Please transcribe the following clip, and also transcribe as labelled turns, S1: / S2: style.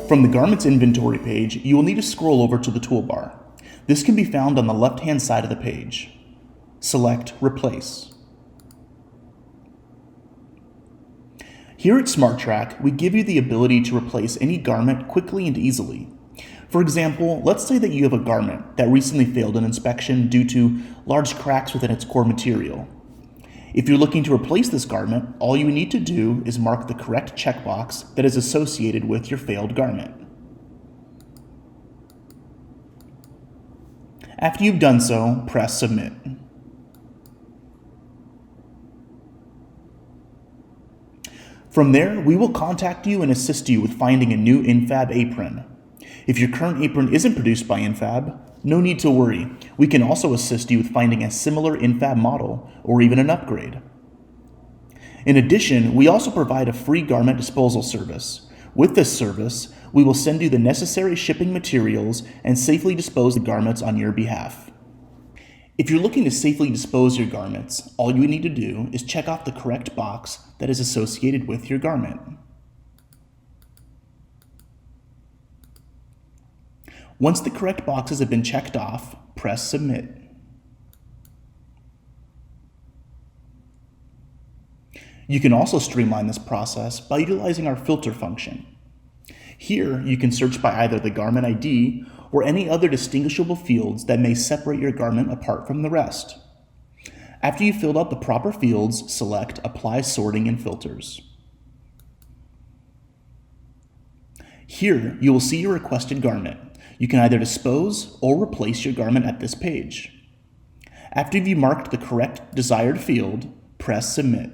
S1: From the Garments Inventory page, you will need to scroll over to the toolbar. This can be found on the left-hand side of the page. Select Replace. Here at SmartTrack, we give you the ability to replace any garment quickly and easily. For example, let's say that you have a garment that recently failed an inspection due to large cracks within its core material. If you're looking to replace this garment, all you need to do is mark the correct checkbox that is associated with your failed garment. After you've done so, press Submit. From there, we will contact you and assist you with finding a new Infab apron. If your current apron isn't produced by Infab, no need to worry. We can also assist you with finding a similar Infab model or even an upgrade. In addition, we also provide a free garment disposal service. With this service, we will send you the necessary shipping materials and safely dispose the garments on your behalf. If you're looking to safely dispose your garments, all you need to do is check off the correct box that is associated with your garment. Once the correct boxes have been checked off, press Submit. You can also streamline this process by utilizing our filter function. Here, you can search by either the garment ID or any other distinguishable fields that may separate your garment apart from the rest. After you've filled out the proper fields, select Apply Sorting and Filters. Here, you will see your requested garment. You can either dispose or replace your garment at this page. After you've marked the correct desired field, press Submit.